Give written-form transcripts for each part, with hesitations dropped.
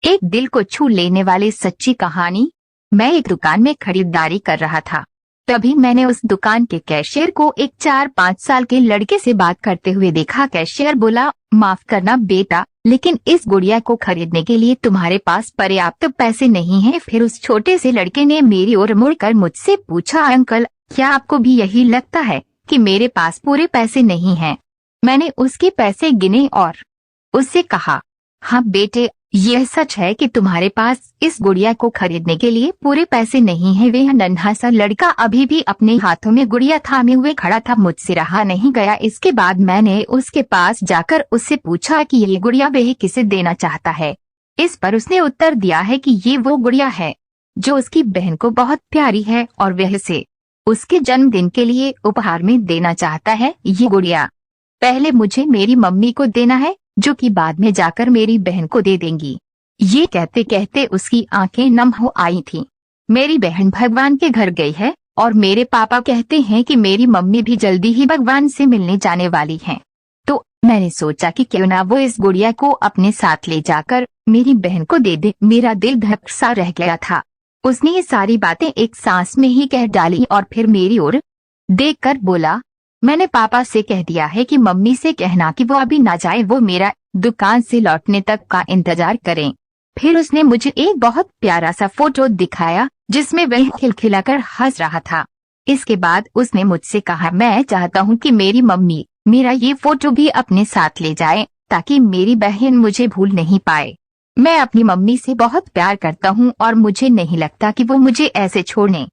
एक दिल को छू लेने वाली सच्ची कहानी। मैं एक दुकान में खरीदारी कर रहा था। तभी मैंने उस दुकान के कैशियर को एक 4-5 साल के लड़के से बात करते हुए देखा। कैशियर बोला, माफ करना बेटा, लेकिन इस गुड़िया को खरीदने के लिए तुम्हारे पास पर्याप्त पैसे नहीं हैं। फिर उस छोटे से लड़के ने मेरी ओर मुड़कर मुझसे पूछा, अंकल, क्या आपको भी यही लगता है कि मेरे पास पूरे पैसे नहीं हैं? मैंने उसके पैसे गिने और उससे कहा, हाँ बेटे, यह सच है कि तुम्हारे पास इस गुड़िया को खरीदने के लिए पूरे पैसे नहीं हैं। वह नन्हा सा लड़का अभी भी अपने हाथों में गुड़िया थामे हुए खड़ा था। मुझसे रहा नहीं गया। इसके बाद मैंने उसके पास जाकर उससे पूछा कि ये गुड़िया वह किसे देना चाहता है। इस पर उसने उत्तर दिया है कि ये वो गुड़िया है जो उसकी बहन को बहुत प्यारी है और वह इसे उसके जन्मदिन के लिए उपहार में देना चाहता है। ये गुड़िया पहले मुझे मेरी मम्मी को देना है, जो कि बाद में जाकर मेरी बहन को दे देंगी। ये कहते कहते उसकी आंखें नम हो आई थीं। मेरी बहन भगवान के घर गई है और मेरे पापा कहते हैं कि मेरी मम्मी भी जल्दी ही भगवान से मिलने जाने वाली हैं। तो मैंने सोचा कि क्यों ना वो इस गुड़िया को अपने साथ ले जाकर मेरी बहन को दे दे। मेरा दिल धड़क सा रह गया था। उसने ये सारी बातें एक सांस में ही कह डाली और फिर मेरी ओर देखकर बोला, मैंने पापा से कह दिया है कि मम्मी से कहना कि वो अभी ना जाए, वो मेरा दुकान से लौटने तक का इंतजार करें। फिर उसने मुझे एक बहुत प्यारा सा फोटो दिखाया जिसमें वह खिलखिलाकर हंस रहा था। इसके बाद उसने मुझसे कहा, मैं चाहता हूँ कि मेरी मम्मी मेरा ये फोटो भी अपने साथ ले जाए ताकि मेरी बहन मुझे भूल नहीं पाए। मैं अपनी मम्मी से बहुत प्यार करता हूँ और मुझे नहीं लगता कि वो मुझे ऐसे छोड़ने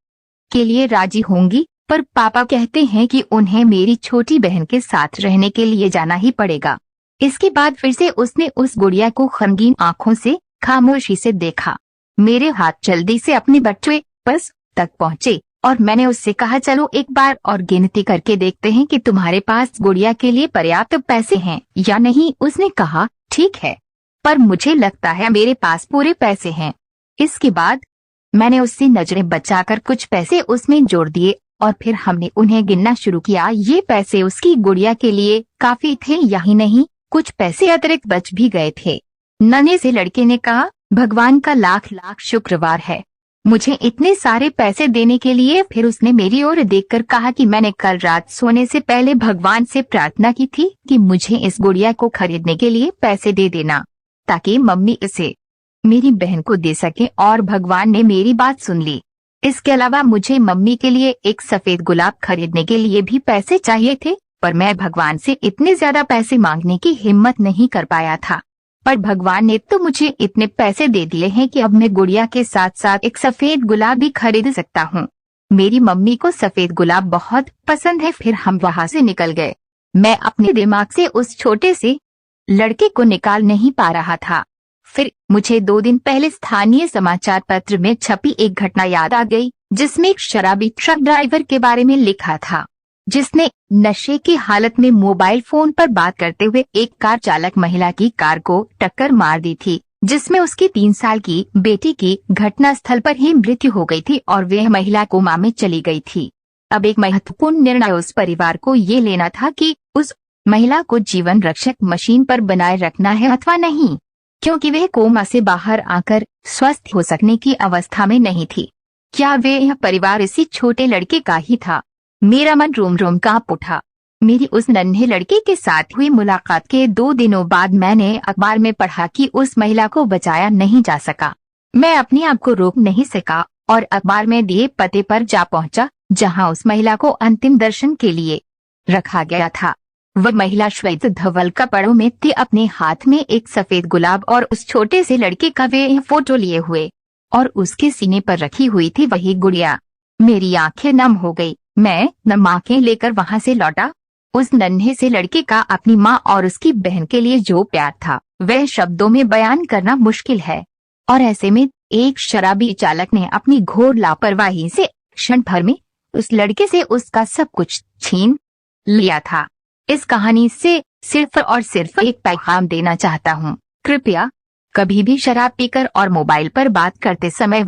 के लिए राजी होंगी, पर पापा कहते हैं कि उन्हें मेरी छोटी बहन के साथ रहने के लिए जाना ही पड़ेगा। इसके बाद फिर से उसने उस गुड़िया को गमगीन आंखों से खामोशी से देखा। मेरे हाथ जल्दी से अपने बटुए पर्स तक पहुँचे और मैंने उससे कहा, चलो एक बार और गिनती करके देखते हैं कि तुम्हारे पास गुड़िया के लिए पर्याप्त पैसे हैं या नहीं। उसने कहा, ठीक है, पर मुझे लगता है मेरे पास पूरे पैसे हैं। इसके बाद मैंने उससे नजरें बचाकर कुछ पैसे उसमें जोड़ दिए और फिर हमने उन्हें गिनना शुरू किया। ये पैसे उसकी गुड़िया के लिए काफी थे, यही नहीं, कुछ पैसे अतिरिक्त बच भी गए थे। नन्हे से लड़के ने कहा, भगवान का लाख लाख शुक्रवार है मुझे इतने सारे पैसे देने के लिए। फिर उसने मेरी ओर देखकर कहा कि मैंने कल रात सोने से पहले भगवान से प्रार्थना की थी कि मुझे इस गुड़िया को खरीदने के लिए पैसे दे देना ताकि मम्मी इसे मेरी बहन को दे सके, और भगवान ने मेरी बात सुन ली। इसके अलावा मुझे मम्मी के लिए एक सफेद गुलाब खरीदने के लिए भी पैसे चाहिए थे, पर मैं भगवान से इतने ज्यादा पैसे मांगने की हिम्मत नहीं कर पाया था। पर भगवान ने तो मुझे इतने पैसे दे दिए हैं कि अब मैं गुड़िया के साथ साथ एक सफेद गुलाब भी खरीद सकता हूँ। मेरी मम्मी को सफेद गुलाब बहुत पसंद है। फिर हम वहाँ से निकल गए। मैं अपने दिमाग से उस छोटे से लड़के को निकाल नहीं पा रहा था। फिर मुझे 2 दिन पहले स्थानीय समाचार पत्र में छपी एक घटना याद आ गई, जिसमें एक शराबी ट्रक ड्राइवर के बारे में लिखा था, जिसने नशे की हालत में मोबाइल फोन पर बात करते हुए एक कार चालक महिला की कार को टक्कर मार दी थी, जिसमें उसकी 3 साल की बेटी की घटनास्थल पर ही मृत्यु हो गई थी और वह महिला कोमा में चली गई थी। अब एक महत्वपूर्ण निर्णय उस परिवार को ये लेना था कि उस महिला को जीवन रक्षक मशीन पर बनाए रखना है अथवा नहीं, क्योंकि वह कोमा से बाहर आकर स्वस्थ हो सकने की अवस्था में नहीं थी। क्या वह परिवार इसी छोटे लड़के का ही था? मेरा मन रोम रोम कांप उठा। मेरी उस नन्हे लड़के के साथ हुई मुलाकात के 2 दिनों बाद मैंने अखबार में पढ़ा कि उस महिला को बचाया नहीं जा सका। मैं अपने आप को रोक नहीं सका और अखबार में दिए पते पर जा पहुंचा, जहां उस महिला को अंतिम दर्शन के लिए रखा गया था। वह महिला श्वेत धवल कपड़ों में थी, अपने हाथ में एक सफेद गुलाब और उस छोटे से लड़के का वे फोटो लिए हुए, और उसके सीने पर रखी हुई थी वही गुड़िया। मेरी आंखें नम हो गई। मैं नम आंखें लेकर वहां से लौटा। उस नन्हे से लड़के का अपनी माँ और उसकी बहन के लिए जो प्यार था, वह शब्दों में बयान करना मुश्किल है। और ऐसे में एक शराबी चालक ने अपनी घोर लापरवाही से क्षण भर में उस लड़के से उसका सब कुछ छीन लिया था। इस कहानी से सिर्फ और सिर्फ एक पैगाम देना चाहता हूँ, कृपया कभी भी शराब पीकर और मोबाइल पर बात करते समय